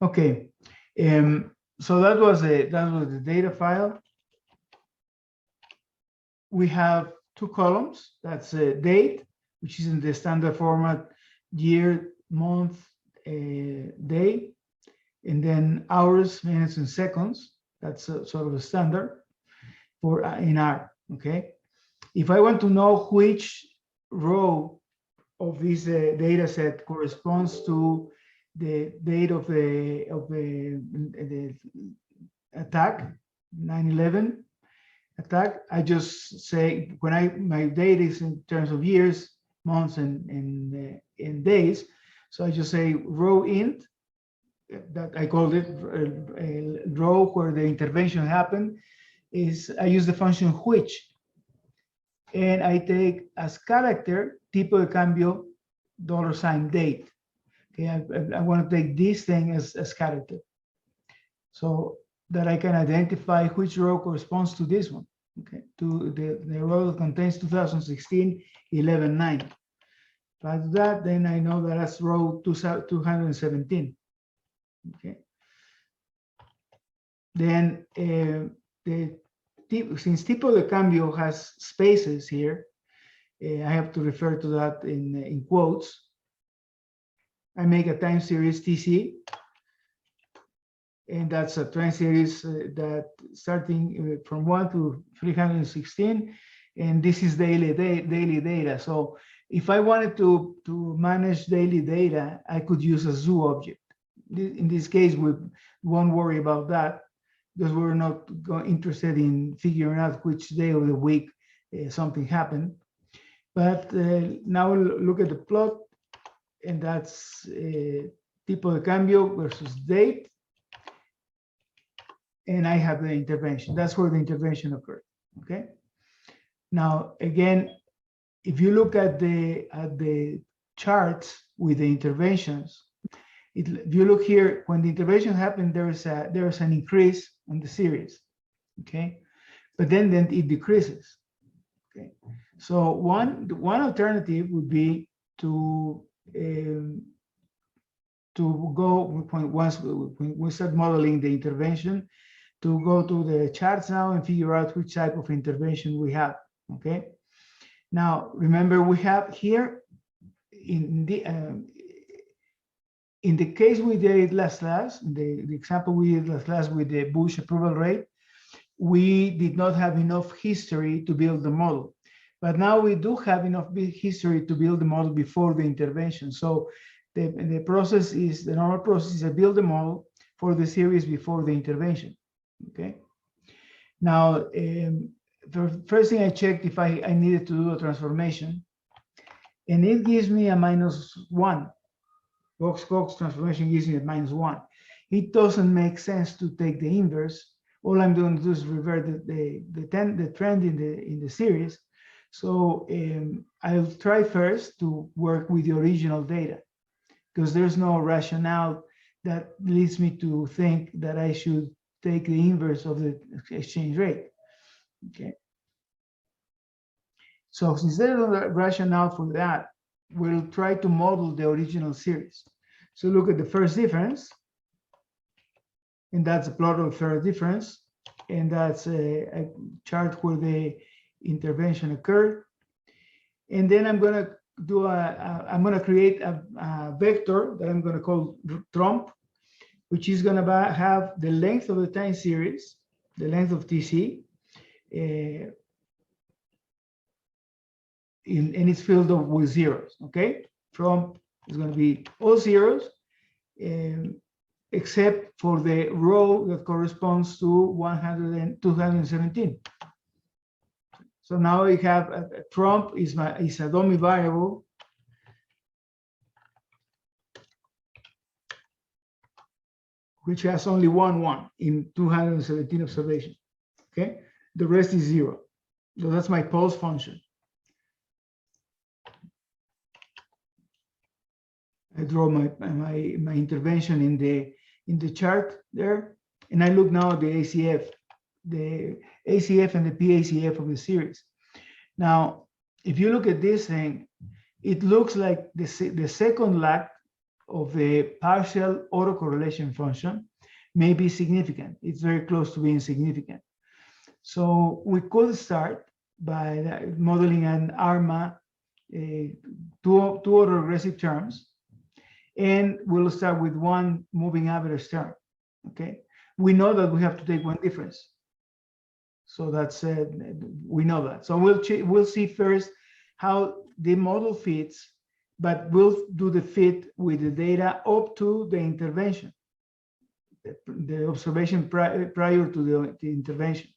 Okay, so that was the data file. We have two columns. That's a date, which is in the standard format, year, month, day, and then hours, minutes, and seconds. That's sort of a standard for in R. Okay. If I want to know which row of this data set corresponds to the date of the attack, 9/11 attack, I just say when my date is in terms of years, months, and days. So I just say row int, that I called it a row where the intervention happened. Is I use the function which, and I take as character tipo de cambio $date. Okay, I want to take this thing as character, so that I can identify which row corresponds to this one. Okay, to the row that contains 2016 11/9. If I do that, then I know that that's row 217. Okay. Then since tipo de cambio has spaces here, I have to refer to that in quotes. I make a time series TC, and that's a time series that starting from 1 to 316, and this is daily data. So if I wanted to manage daily data, I could use a zoo object. In this case, we won't worry about that because we're not interested in figuring out which day of the week something happened. But now look at the plot, and that's tipo de cambio versus date. And I have the intervention. That's where the intervention occurred. Okay. Now, again, if you look at the charts with the interventions, if you look here, when the intervention happened, there's an increase on the series. Okay, but then it decreases. Okay, so one alternative would be to go once we start modeling the intervention, to go to the charts now and figure out which type of intervention we have. Okay, now remember we have here in the case we did last class, the example we did last class with the Bush approval rate, we did not have enough history to build the model. But now we do have enough history to build the model before the intervention. So the normal process is to build the model for the series before the intervention. Okay. Now, the first thing I checked if I needed to do a transformation, and it gives me a -1. Box-Cox transformation gives me a -1. It doesn't make sense to take the inverse. All I'm going to do is revert the trend in the series. So I'll try first to work with the original data, because there's no rationale that leads me to think that I should take the inverse of the exchange rate. Okay. So since there's no rationale for that, we'll try to model the original series. So look at the first difference, and that's a plot of first difference, and that's a chart where the intervention occurred. And then I'm going to create a vector that I'm going to call Trump, which is going to have the length of the time series, the length of TC, and it's filled up with zeros. Okay, Trump is going to be all zeros, except for the row that corresponds to 217. So now we have Trump is a dummy variable which has only 1 in 217 observations. Okay, the rest is 0. So that's my pulse function. I draw my intervention in the chart there, and I look now at the ACF and the PACF of the series. Now, if you look at this thing, it looks like the second lag of the partial autocorrelation function may be significant. It's very close to being significant. So we could start by modeling an ARMA, two autoregressive terms, and we'll start with one moving average term. Okay, we know that we have to take one difference. So that's we know that. So we'll see first how the model fits, but we'll do the fit with the data up to the intervention, the observation prior to the intervention.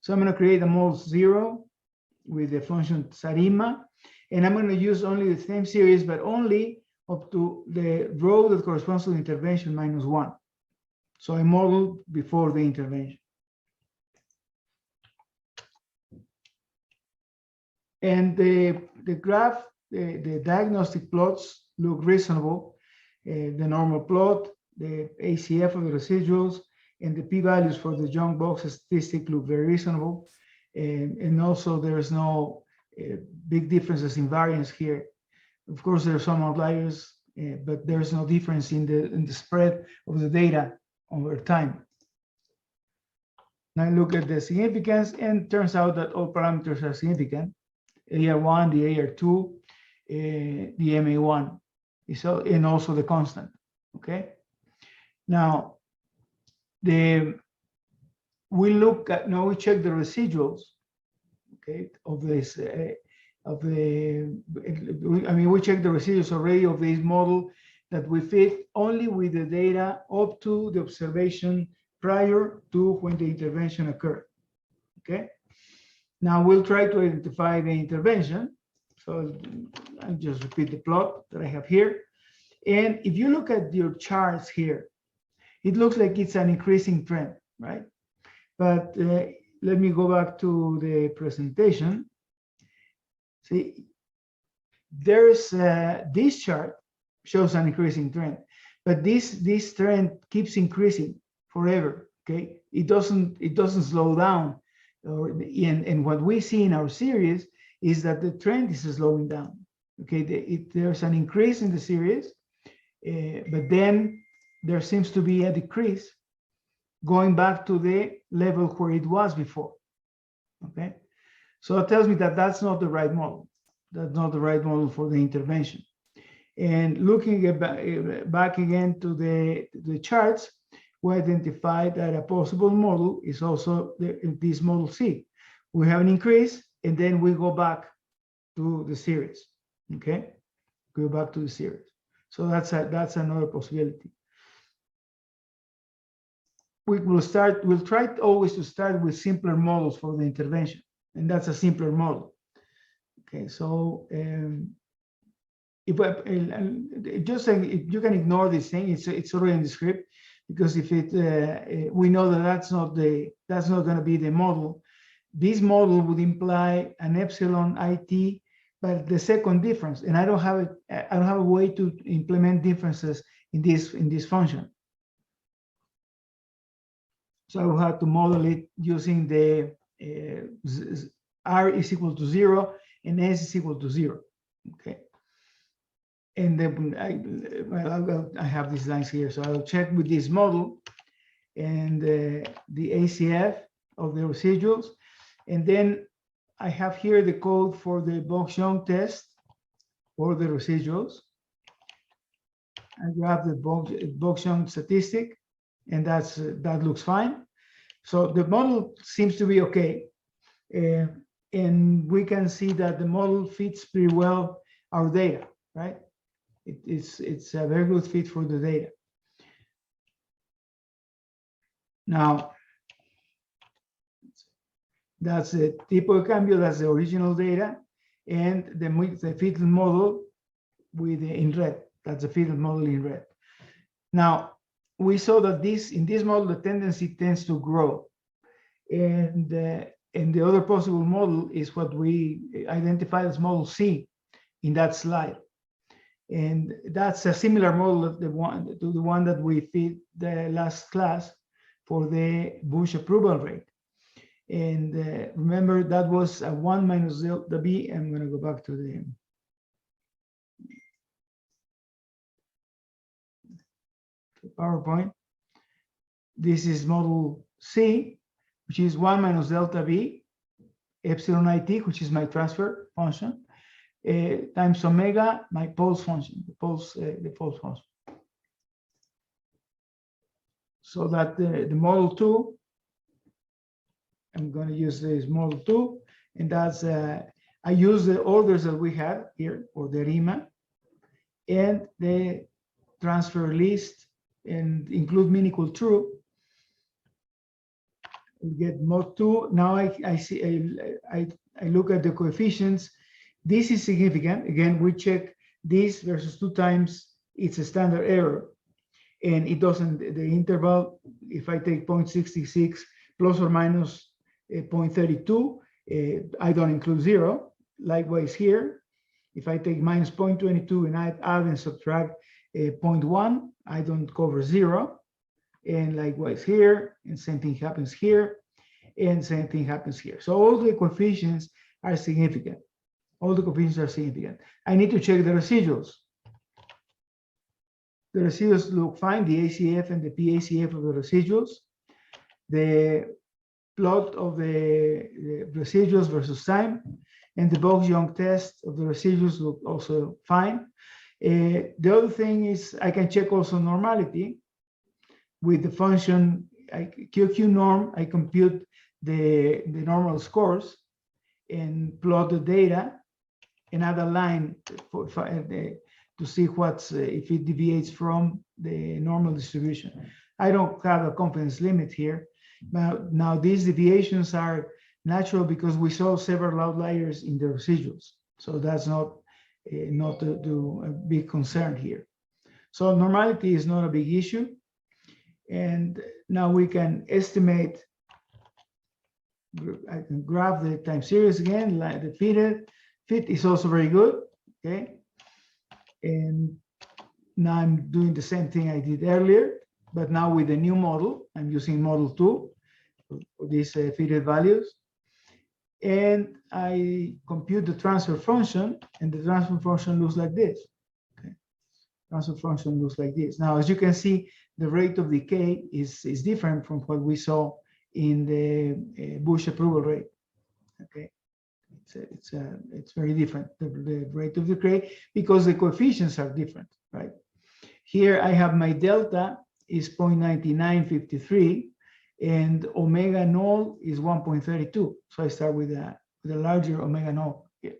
So I'm going to create a model 0 with the function Sarima, and I'm going to use only the same series, but only up to the row that corresponds to the intervention -1. So I modeled before the intervention. And the graph, the diagnostic plots look reasonable. The normal plot, the ACF of the residuals, and the p-values for the junk box statistic look very reasonable. And also there is no big differences in variance here. Of course, there are some outliers, but there's no difference in the spread of the data over time. Now look at the significance, and it turns out that all parameters are significant. AR1, the AR2, the MA1, and also the constant. Okay. Now, we look at, now we check the residuals, okay, of this we check the residuals already of this model that we fit only with the data up to the observation prior to when the intervention occurred. Okay. Now we'll try to identify the intervention. So I just repeat the plot that I have here. And if you look at your charts here, it looks like it's an increasing trend, right? But let me go back to the presentation. See, there's this chart shows an increasing trend, but this trend keeps increasing forever. Okay, it doesn't slow down. And what we see in our series is that the trend is slowing down. Okay, there's an increase in the series, but then there seems to be a decrease going back to the level where it was before. Okay, so it tells me that that's not the right model. That's not the right model for the intervention. And looking back again to the charts, we identified that a possible model is also this model C. We have an increase, and then we go back to the series. Okay, go back to the series. So that's another possibility. We'll try always to start with simpler models for the intervention, and that's a simpler model. Okay, so if you can ignore this thing, it's already in the script, because if we know that that's not going to be the model. This model would imply an epsilon IT, but the second difference, and I don't have a way to implement differences in this function. So I will have to model it using the R is equal to 0 and S is equal to 0. Okay. And then I have these lines here, so I'll check with this model and the ACF of the residuals, and then I have here the code for the Box-Young test for the residuals. I grab the Box-Young statistic, and that looks fine. So the model seems to be okay, and we can see that the model fits pretty well our data, right? It's a very good fit for the data. Now, that's the tipo de cambio, that's the original data, and the fitted model with in red. That's the fitted model in red. Now, we saw that in this model, the tendency tends to grow. And the other possible model is what we identified as model C in that slide. And that's a similar model to the one that we fit the last class for the Bush approval rate. And remember, that was a 1 minus delta B. I'm going to go back to PowerPoint. This is model C, which is 1 minus delta V, epsilon IT, which is my transfer function, times omega, my pulse function, the pulse function. So that the model 2, I'm going to use this model 2, and that's, I use the orders that we had here for the RIMA and the transfer list and include mean equal true. We get mod 2. Now I see, I look at the coefficients. This is significant. Again, we check this versus 2 times, it's a standard error. And it doesn't, the interval, if I take 0.66 plus or minus 0.32, I don't include 0. Likewise here, if I take minus 0.22 and I add and subtract 0.1, I don't cover 0. And likewise here, and same thing happens here, and same thing happens here. So all the coefficients are significant. All the coefficients are significant. I need to check the residuals. The residuals look fine, the ACF and the PACF of the residuals. The plot of the residuals versus time, and the Box-Young test of the residuals look also fine. The other thing is I can check also normality with the function QQ norm. I compute the normal scores and plot the data and add a line to see what's if it deviates from the normal distribution. I don't have a confidence limit here. Now these deviations are natural because we saw several outliers in the residuals. So that's not a big concern here. So normality is not a big issue. And now we can estimate, I can graph the time series again, like the fit is also very good, okay? And now I'm doing the same thing I did earlier, but now with the new model, I'm using model 2 for these fitted values. And I compute the transfer function, and the transfer function looks like this. Okay. Transfer function looks like this. Now, as you can see, the rate of decay is different from what we saw in the Bush approval rate. Okay, it's very different, the rate of decay, because the coefficients are different, right? Here I have my delta is 0.9953, and omega null is 1.32. So I start with a larger omega null here.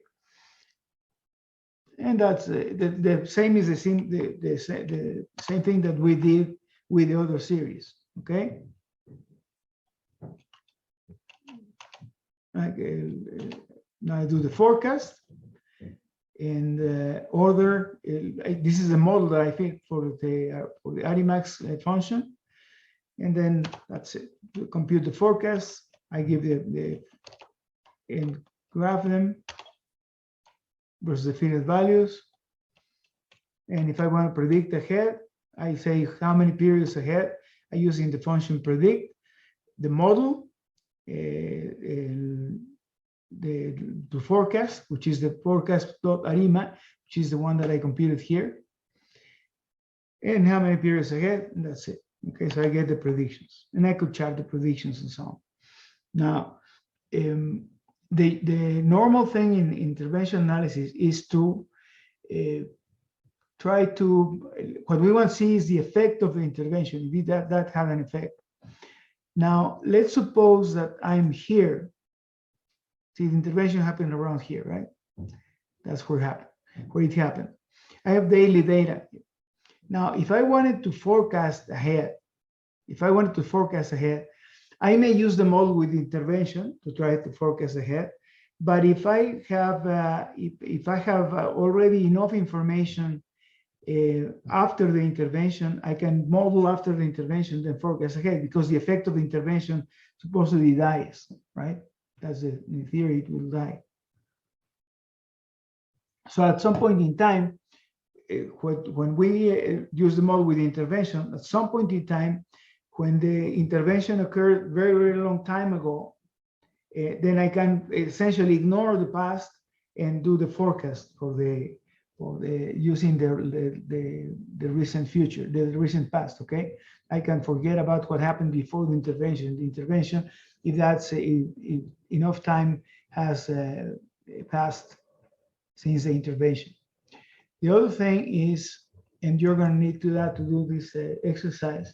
And that's the same is the same thing that we did with the other series. Okay. Now I do the forecast and order. This is a model that I think for the Argmax function. And then that's it. To compute the forecast, I give and graph them versus the fitted values. And if I want to predict ahead, I say how many periods ahead. I use in the function predict the model, the forecast, which is the forecast.arima, which is the one that I computed here, and how many periods ahead, and that's it. Okay, so I get the predictions, and I could chart the predictions and so on. Now, the normal thing in intervention analysis is to try to, what we want to see is the effect of the intervention, if that had an effect. Now, let's suppose that I'm here. See, the intervention happened around here, right? That's where it happened. I have daily data. Now, if I wanted to forecast ahead, I may use the model with intervention to try to forecast ahead. But if I have already enough information after the intervention, I can model after the intervention, then forecast ahead, because the effect of the intervention supposedly dies, right? That's in theory, it will die. So at some point in time, when we use the model with the intervention, at some point in time, when the intervention occurred very, very long time ago, then I can essentially ignore the past and do the forecast for for using the recent future, the recent past. Okay, I can forget about what happened before the intervention. The intervention, if that's if enough time has passed since the intervention. The other thing is, and you're going to need to do this exercise.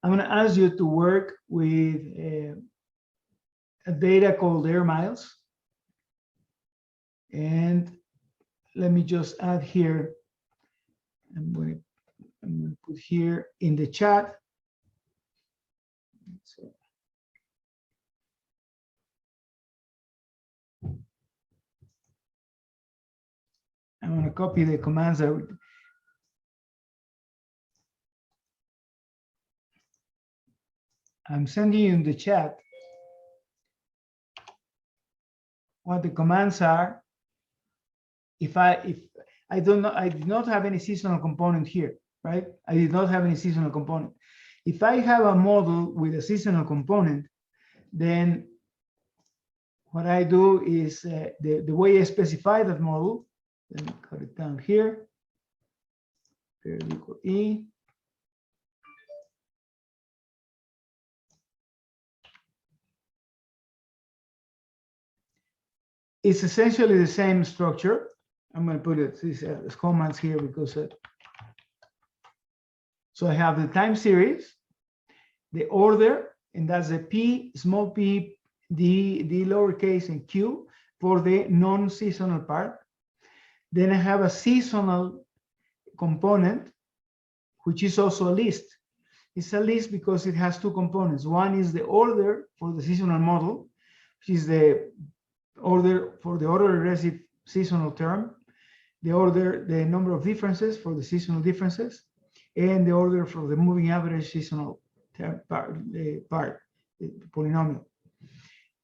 I'm going to ask you to work with a data called air miles. And let me just add here, I'm going to put here in the chat. So, I'm going to copy the commands that I'm sending you in the chat what the commands are. If I don't know, I did not have any seasonal component here, right? I did not have any seasonal component. If I have a model with a seasonal component, then what I do is the way I specify that model, let me cut it down here, period equal E. It's essentially the same structure. I'm going to put it as commands here because so I have the time series, the order, and that's a P, small p, D lowercase, and Q for the non-seasonal part. Then I have a seasonal component, which is also a list. It's a list because it has two components. One is the order for the seasonal model, which is the order for the autoregressive seasonal term, the order, the number of differences for the seasonal differences, and the order for the moving average seasonal part, the polynomial.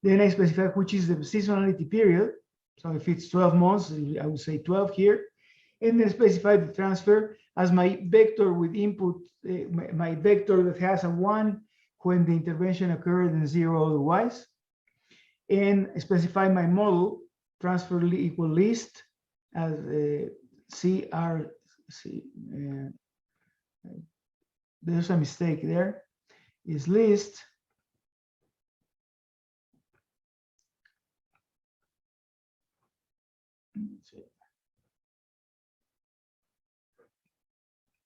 Then I specify which is the seasonality period. So if it's 12 months, I would say 12 here, and then specify the transfer as my vector with input, my vector that has a 1 when the intervention occurred and 0 otherwise, and specify my model transfer equal list as CRC. There's a mistake there. Is list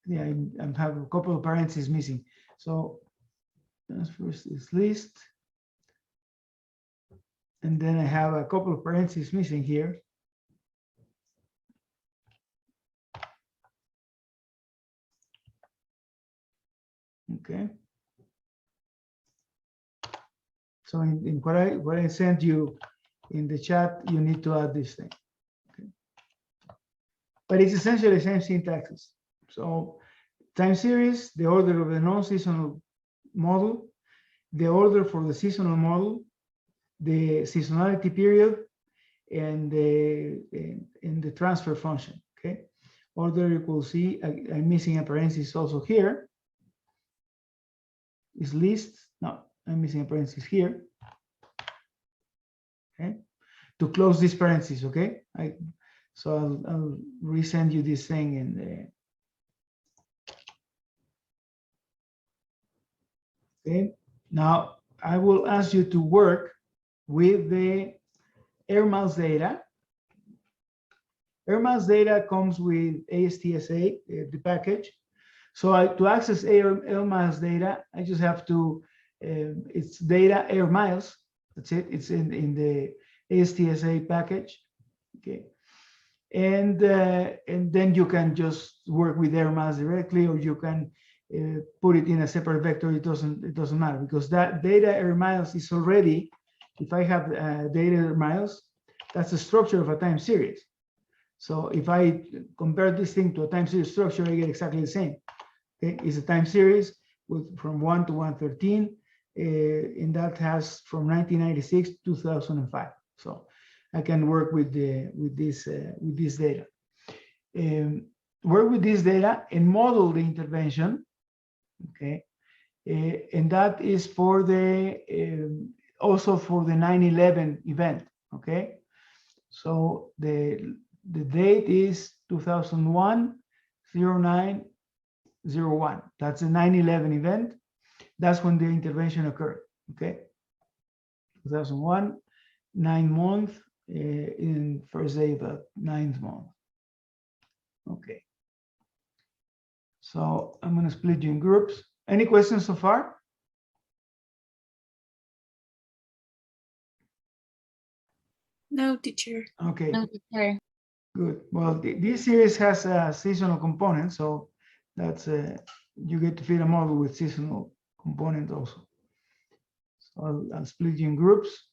yeah, I have a couple of parentheses missing. So first is list, and then I have a couple of parentheses missing here. Okay. So in what I sent you in the chat, you need to add this thing. Okay. But it's essentially the same syntaxes. So time series, the order of the non-seasonal model, the order for the seasonal model, the seasonality period, and the transfer function. Okay. Order equals C. I'm missing a parenthesis also here. Is list. No, I'm missing a parenthesis here. Okay. To close this parenthesis, okay? So I'll resend you this thing and okay. Now I will ask you to work with the air miles data. Air miles data comes with ASTSA, the package. So to access air miles data, I just have to, it's data air miles. That's it. It's in the ASTSA package. Okay. And then you can just work with air miles directly, or you can put it in a separate vector. It doesn't matter, because that data air miles is already, if I have data air miles, that's the structure of a time series. So if I compare this thing to a time series structure, I get exactly the same. Okay, it's a time series with from 1 to 113, and that has from 1996 to 2005. So I can work with this data. Work with this data and model the intervention. Okay, and that is for the also for the 9/11 event. Okay, So the date is 2001-09-01. That's the 9/11 event. That's when the intervention occurred. Okay, 2001, 9 month, in first day of the 9th month. Okay. So I'm going to split you in groups. Any questions so far? No, teacher. Okay, No, teacher. good. Well, this series has a seasonal component, so that's you get to feed a model with seasonal component also. So I'll split you in groups.